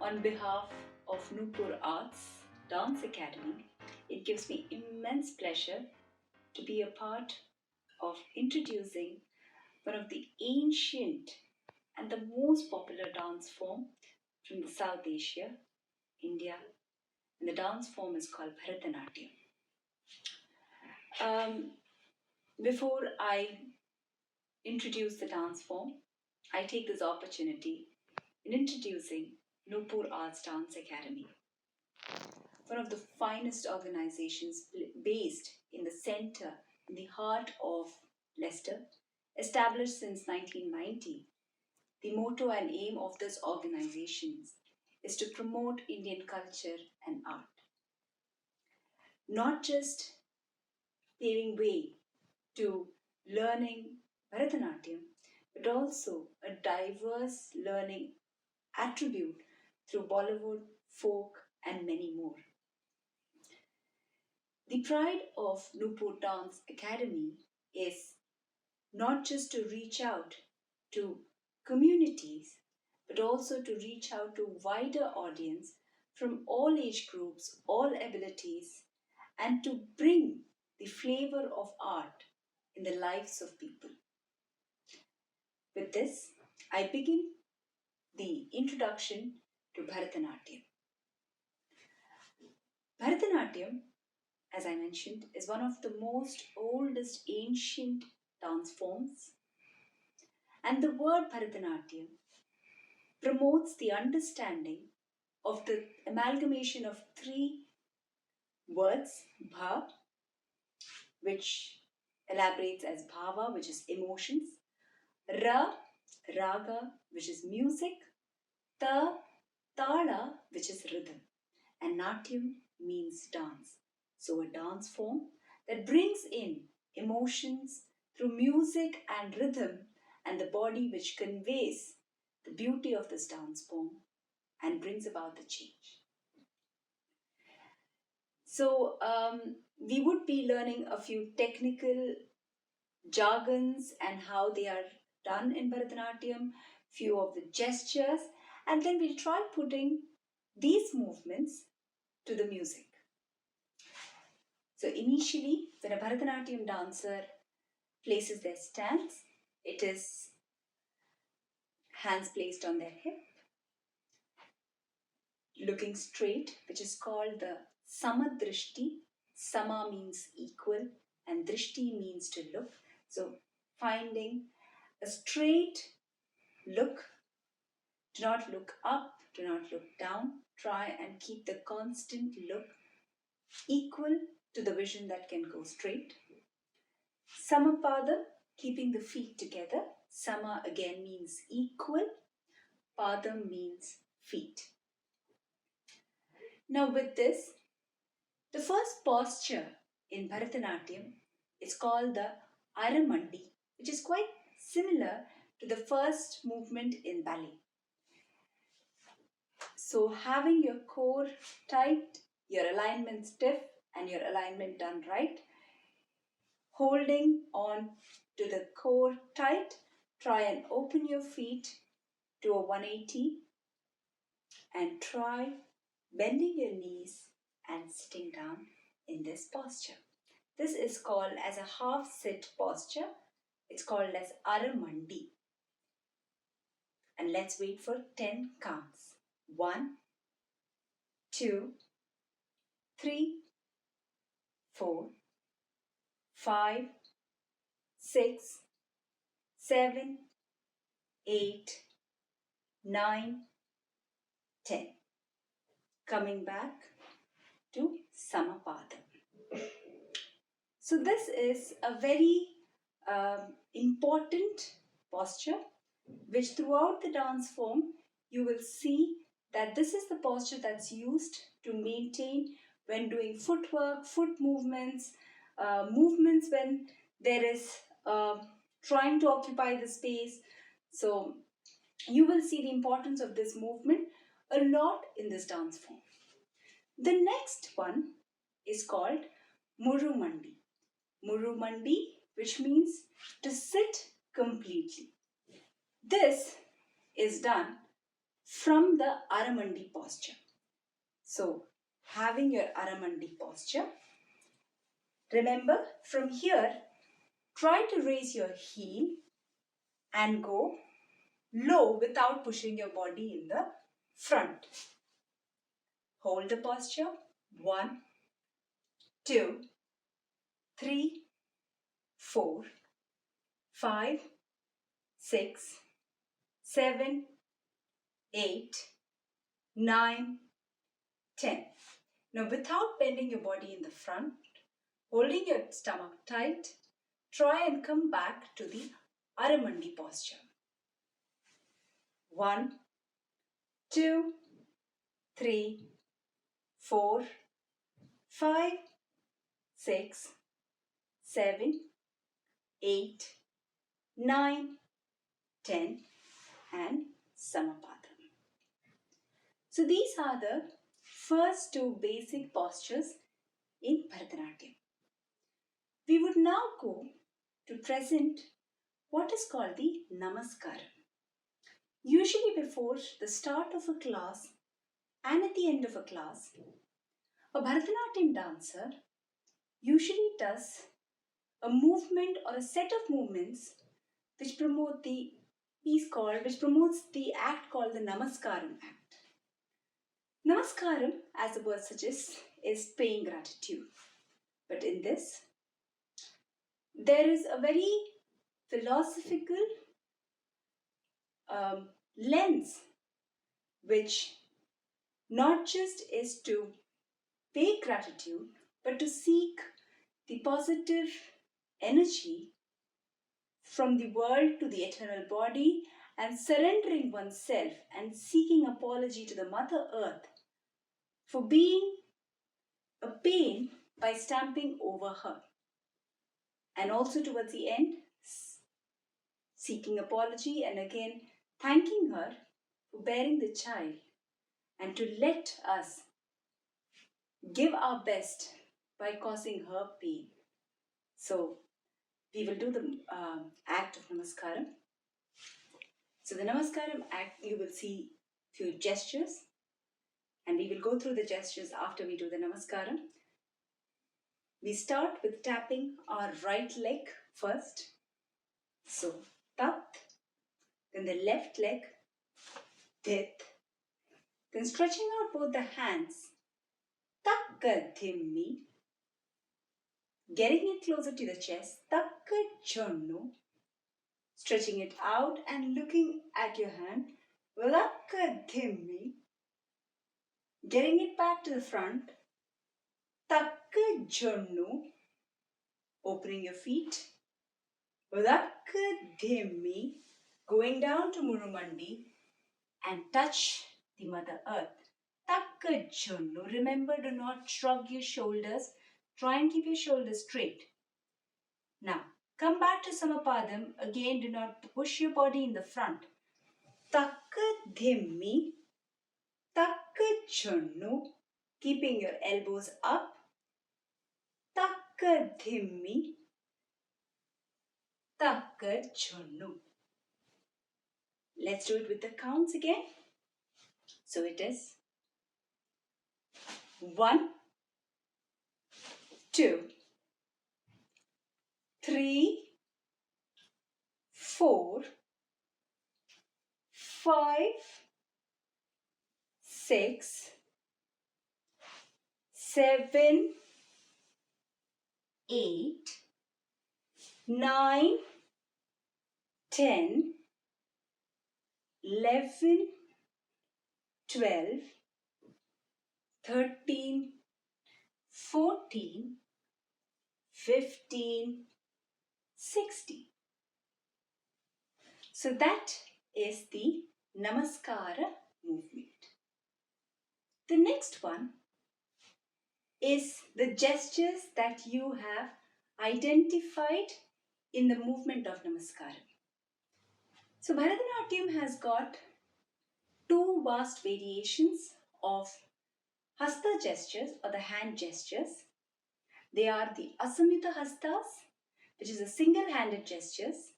On behalf of Nupur Arts Dance Academy, it gives me immense pleasure to be a part of introducing one of the ancient and the most popular dance form from the South Asia, India, and the dance form is called Bharatanatyam. Um, Before I introduce the dance form, I take this opportunity in introducing Nupur Arts Dance Academy, one of the finest organizations based in the center, in the heart of Leicester, established since 1990. The motto and aim of this organization is to promote Indian culture and art, not just paving way to learning Bharatanatyam, but also a diverse learning attribute through Bollywood, folk, and many more. The pride of Nupur Dance Academy is not just to reach out to communities, but also to reach out to wider audience from all age groups, all abilities, and to bring the flavor of art in the lives of people. With this, I begin the introduction to Bharatanatyam. Bharatanatyam, as I mentioned, is one of the most oldest ancient dance forms, and the word Bharatanatyam promotes the understanding of the amalgamation of three words: Bha, which elaborates as Bhava, which is emotions; Ra, Raga, which is music; Ta, Tala, which is rhythm; and Natyam means dance. So a dance form that brings in emotions through music and rhythm, and the body which conveys the beauty of this dance form and brings about the change. So we would be learning a few technical jargons and how they are done in Bharatanatyam, few of the gestures, and then we'll try putting these movements to the music. So initially, when a Bharatanatyam dancer places their stance, it is hands placed on their hip, looking straight, which is called the Samadrishti. Sama means equal and Drishti means to look. So finding a straight look, do not look up, do not look down, try and keep the constant look equal to the vision that can go straight. Samapada, keeping the feet together. Sama again means equal, Padam means feet. Now with this, the first posture in Bharatanatyam is called the Aramandi, which is quite similar to the first movement in ballet. So having your core tight, your alignment stiff and your alignment done right, holding on to the core tight, try and open your feet to a 180 and try bending your knees and sitting down in this posture. This is called as a half sit posture. It's called as Aramandi. And let's wait for 10 counts. 1, 2, 3, 4, 5, 6, 7, 8, 9, 10. Coming back to Samapada. So this is a very important posture which throughout the dance form you will see that this is the posture that's used to maintain when doing footwork, foot movements, movements when there is trying to occupy the space. So you will see the importance of this movement a lot in this dance form. The next one is called Murumandi. Murumandi, which means to sit completely. This is done from the Aramandi posture. So, having your Aramandi posture, remember from here, try to raise your heel and go low without pushing your body in the front. Hold the posture. 1, 2, 3, 4, 5, 6, 7, 8, 9, 10. Now, without bending your body in the front, holding your stomach tight, try and come back to the Aramandi posture. 1, 2, 3, 4, 5, 6, 7, 8, 9, 10 and Samapadam. So these are the first two basic postures in Bharatanatyam. We would now go to present what is called the Namaskaram. Usually before the start of a class and at the end of a class, a Bharatanatyam dancer usually does a movement or a set of movements which promotes the act called the Namaskaram act. Namaskaram, as the word suggests, is paying gratitude. But in this, there is a very philosophical lens which not just is to pay gratitude, but to seek the positive energy from the world to the eternal body and surrendering oneself and seeking apology to the Mother Earth for being a pain by stamping over her. And also towards the end, seeking apology and again thanking her for bearing the child and to let us give our best by causing her pain. So we will do the act of Namaskaram. So the Namaskaram act, you will see few gestures and we will go through the gestures after we do the Namaskaram. We start with tapping our right leg first. So tat, then the left leg, tit, then stretching out both the hands, takkadhimmi, getting it closer to the chest, takkachonnu, stretching it out and looking at your hand, lakkadhimmi, getting it back to the front, takkajonu, opening your feet, lakkadhimmi, going down to Murumandi and touch the Mother Earth. Takkajonu, remember, do not shrug your shoulders, try and keep your shoulders straight. Now, come back to Samapadam, again do not push your body in the front. Takkadhimmi, takkachonnu, keeping your elbows up. Takkadhimmi, takkachonnu. Let's do it with the counts again. So it is 1, 2, 3, 4, 5, 6, 7, 8, 9, 10, 11, 12, 13, 14, 15, 16. So that is the Namaskara movement. The next one is the gestures that you have identified in the movement of Namaskara. So Bharatanatyam has got two vast variations of hasta gestures or the hand gestures. They are the Asamyuta hastas, which is the single-handed gestures,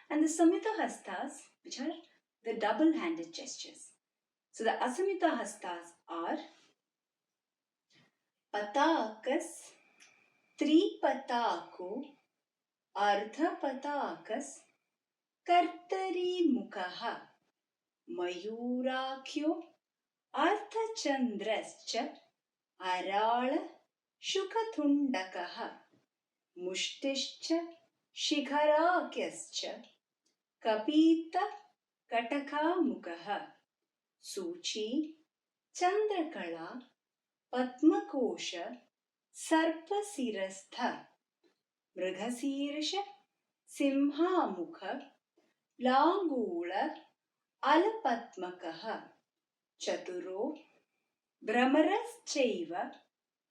and the Samyuta hastas, which are the double-handed gestures. So the Asamyuta Hastas are Patakas, Tripatako, Ardhapatakas, Kartari Mukaha, Mayurakyo, Ardhachandrascha, Arala, Shukathundakaha, Mushtischa, Shikharakyascha, Kapita, Katakamukaha, Suchi, Chandrakala, Padmakosha, Sarpasirastha, Mrighasirsha, Simhamukha, Langula, Alapatmakaha, Chaturo, Brahmaraschaiva,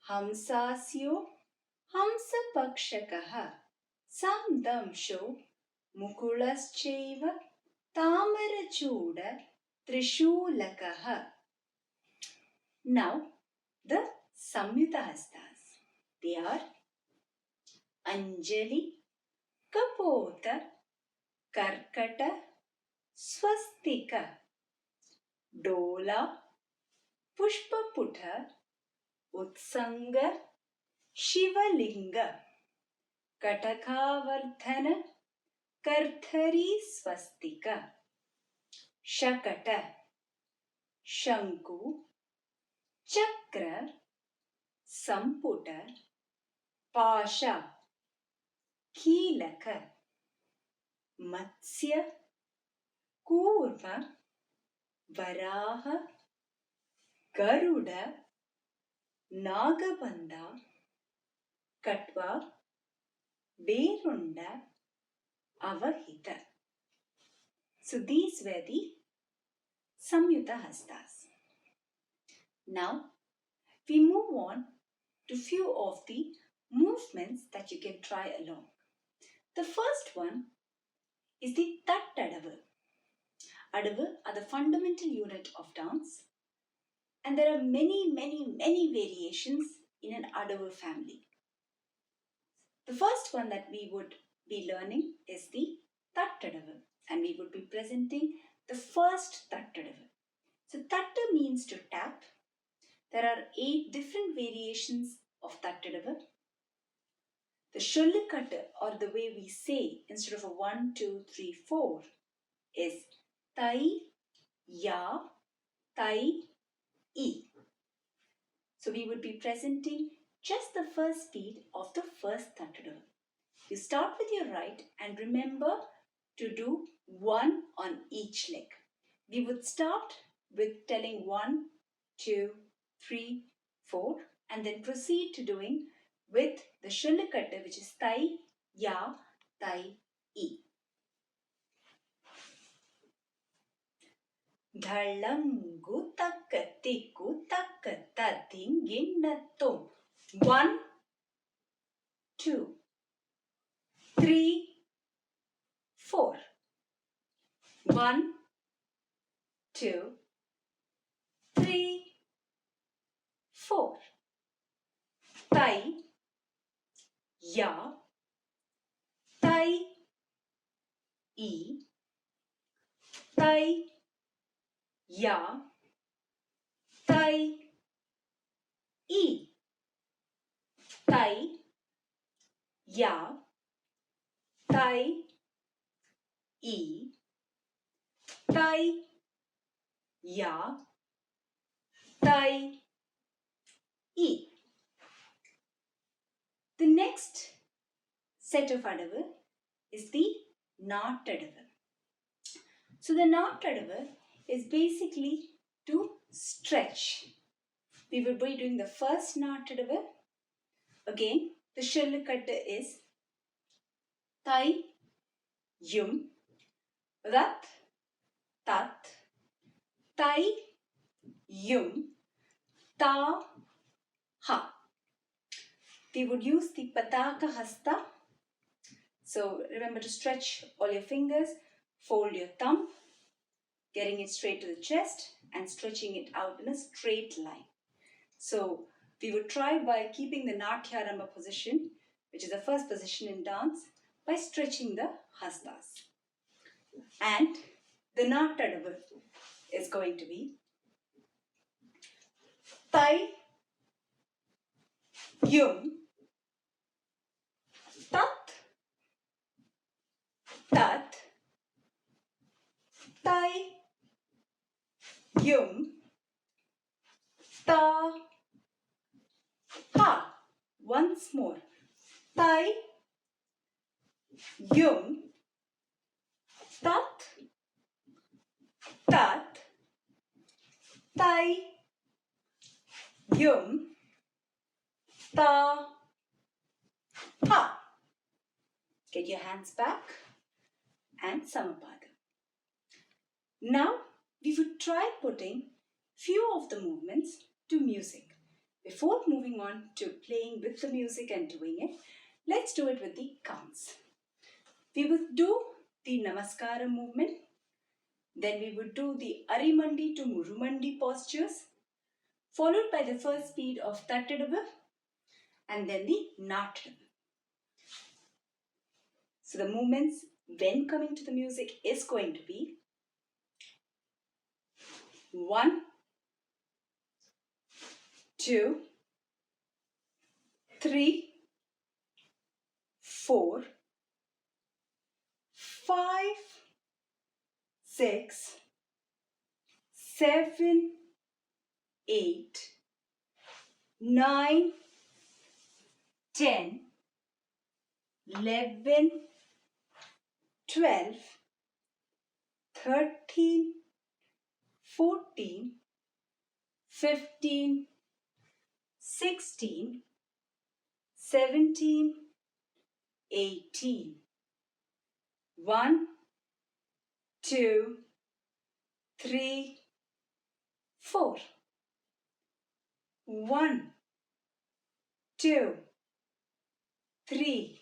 Hamsasyo, Hamsapakshakaha, Samdamsho, Mukulaschaiva, Tamarachuda, Trishulakaha. Now, the Samyuta Hastas. They are Anjali, Kapota, Karkata, Swastika, Dola, Pushpaputha, Utsanga, Shivalinga, Katakavardhana, Karthari Swastika, Shakata, Shanku, Chakra, Samputa, Pasha, Kilaka, Matsya, Kurma, Varaha, Garuda, Nagabandha, Katva, Berunda, Avahita. So these were the Samyuta Hastas. Now we move on to few of the movements that you can try along. The first one is the Tattadavu. Adavu are the fundamental unit of dance, and there are many variations in an Adavu family. The first one that we would be learning is the Tattadavu, and we would be presenting the first Tattadavu. So Tatta means to tap. There are 8 different variations of Tattadavu. The Shollukatta, or the way we say instead of a 1, 2, 3, 4, is Tai, Ya, Tai, E. So we would be presenting just the first beat of the first Tattadavu. You start with your right and remember to do 1 on each leg. We would start with telling 1, 2, 3, 4 and then proceed to doing with the Shollukatta, which is Tai, Ya, Tai, E. Dhalangu takatiku takatatinginnatum. 1, 2, 3, 4. 1, 2, 3, 4. Tai, Ya, Tai, E, Tai, Ya, Tai, E. Tai, Ya, Tai, E. Tai, Ya, Tai, E. The next set of Adavu is the Nattadavu. So the Nattadavu is basically to stretch. We will be doing the first Nattadavu. Again, the Shollukatta is Tai, Yum, Rat, Tat, Tai, Yum, Ta, Ha. We would use the Pataka Hasta. So remember to stretch all your fingers, fold your thumb, getting it straight to the chest and stretching it out in a straight line. So we would try by keeping the Natyaramba position, which is the first position in dance, by stretching the hastas. And the Nattadavu is going to be Tai, Yum, Tat, Tat, Tai, Yum, Ta, Ha. Once more. Tai, Yum, Tat, Tat, Tai, Yum, Ta, Ha. Get your hands back and Samapada. Now we would try putting few of the movements to music. Before moving on to playing with the music and doing it, let's do it with the counts. We would do the Namaskara movement, then we would do the Arimandi to Murumandi postures, followed by the first speed of Tattadava and then the Natadava. So the movements when coming to the music is going to be 1, 2, 3, 4, 5, 6, 7, 8, 9, 10, 11, 12, 13, 14, 15, 16, 17, 18. 1, 2, 3, 4. 1, 2, 3,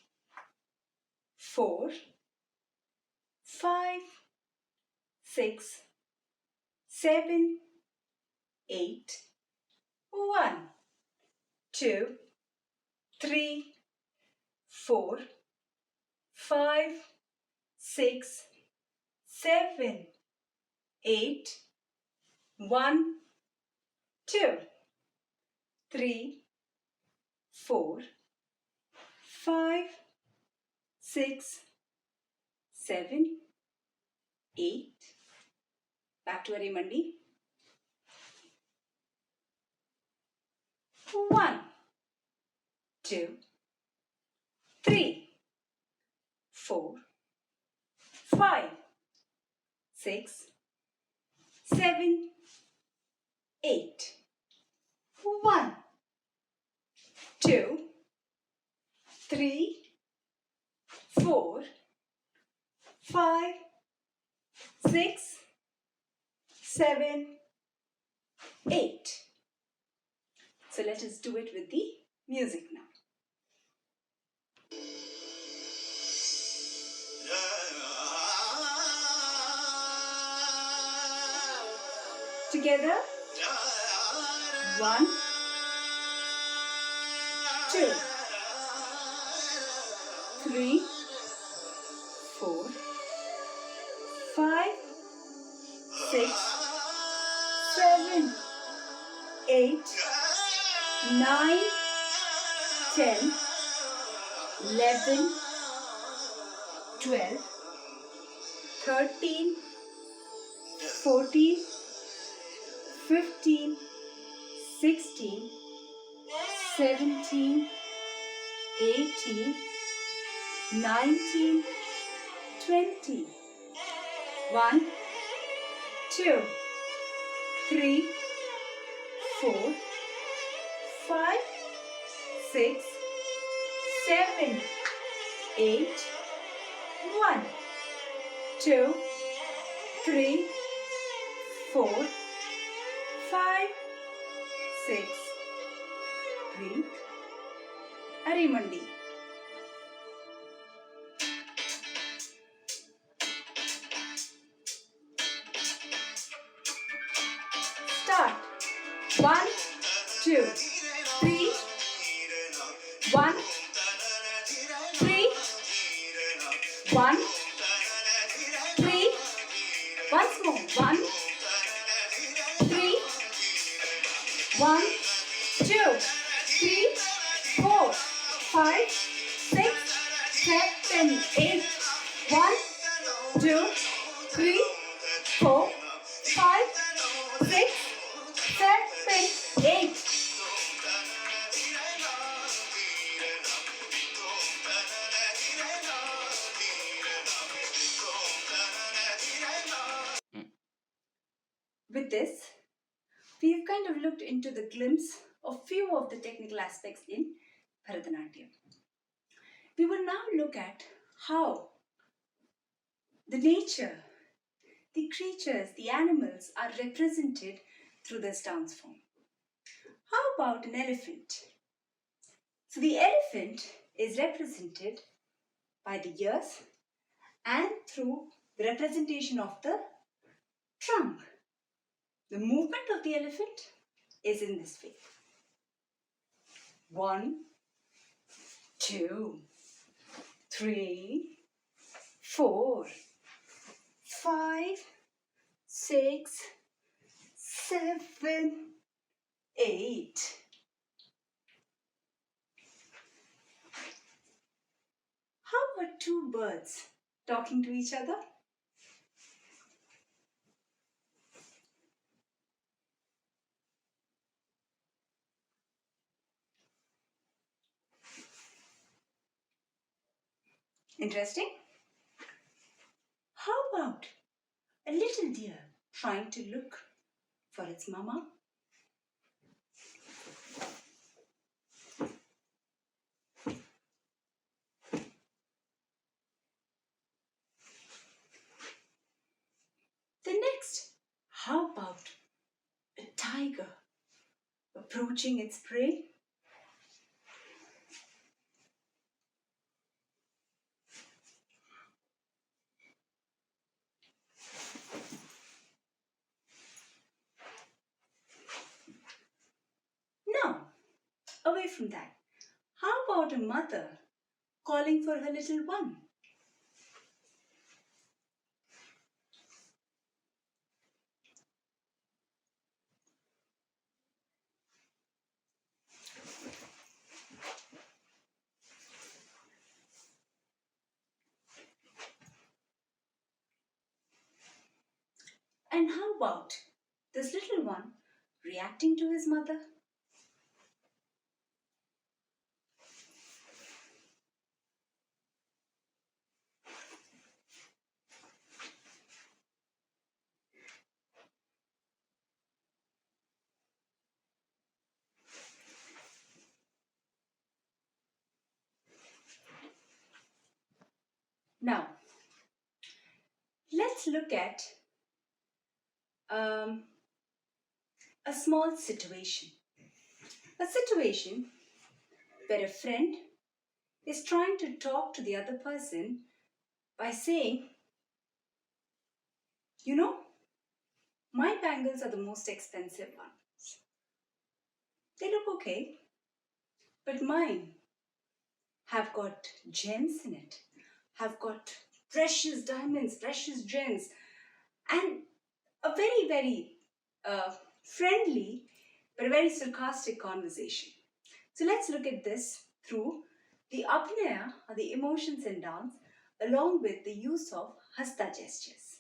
4, 5, 6, 7, 8. 1, 2, 3, 4, 5, 6, 7, 8. 1, 2, 3, 4, 5, 6, 7, 8. Back to Arimandi. 1, 2, 3, 4, 5, 6, 7, 8. 1, 2, 3, 4, 5, 6, 7, 8. So let us do it with the music now. Together. 1, 2, 3, 4, 5, 6, 7, 8, 9, 10, 11, 12, 13, 14, 15, 16, 17, 18, 19, 20. 1, 2, 3, 4, 5, 6, 7, 8. 1, 2, 3, 4, 5, 6. Breathe. Arimandi. Start. 1, 2, 3. 1, 3. 1, 3. Once more. 1, 3. 1, two, three, four, five, six, seven, eight. One, two, three, four, five, six, seven, eight. With this, we've kind of looked into the glimpse of few of the technical aspects in Bharatanatyam. We will now look at how the nature, the creatures, the animals are represented through this dance form. How about an elephant? So the elephant is represented by the ears and through the representation of the trunk. The movement of the elephant is in this way. 1, 2, 3, 4, 5, 6, 7, 8. How are two birds talking to each other? Interesting. How about a little deer trying to look for its mama? The next, how about a tiger approaching its prey? Now, away from that, how about a mother calling for her little one? And how about this little one reacting to his mother? Now, let's look at um, a small situation. A situation where a friend is trying to talk to the other person by saying, you know, my bangles are the most expensive ones. They look okay, but mine have got gems in it, have got precious diamonds, precious gems, and a very, very friendly but very sarcastic conversation. So let's look at this through the abhinaya or the emotions in dance along with the use of hasta gestures.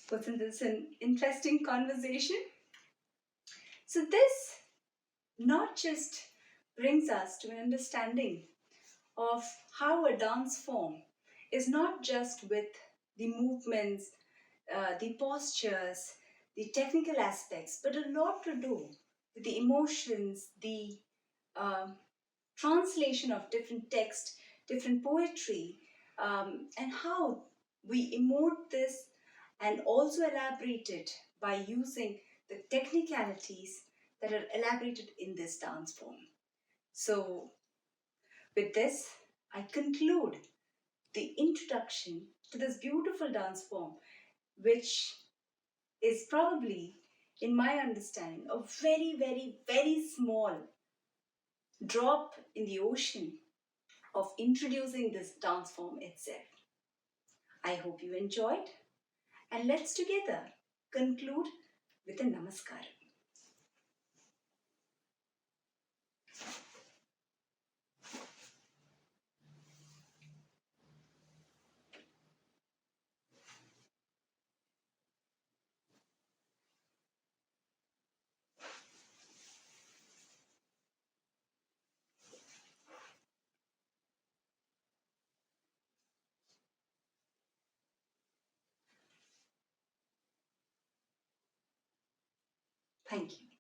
Wasn't this an interesting conversation? So this not just brings us to an understanding of how a dance form is not just with the movements, the postures, the technical aspects, but a lot to do with the emotions, the um, translation of different text, different poetry, and how we emote this and also elaborate it by using the technicalities that are elaborated in this dance form. So, with this, I conclude the introduction to this beautiful dance form, which is probably, in my understanding, a very, very, very small drop in the ocean of introducing this dance form itself. I hope you enjoyed, and let's together conclude with a namaskar. Thank you.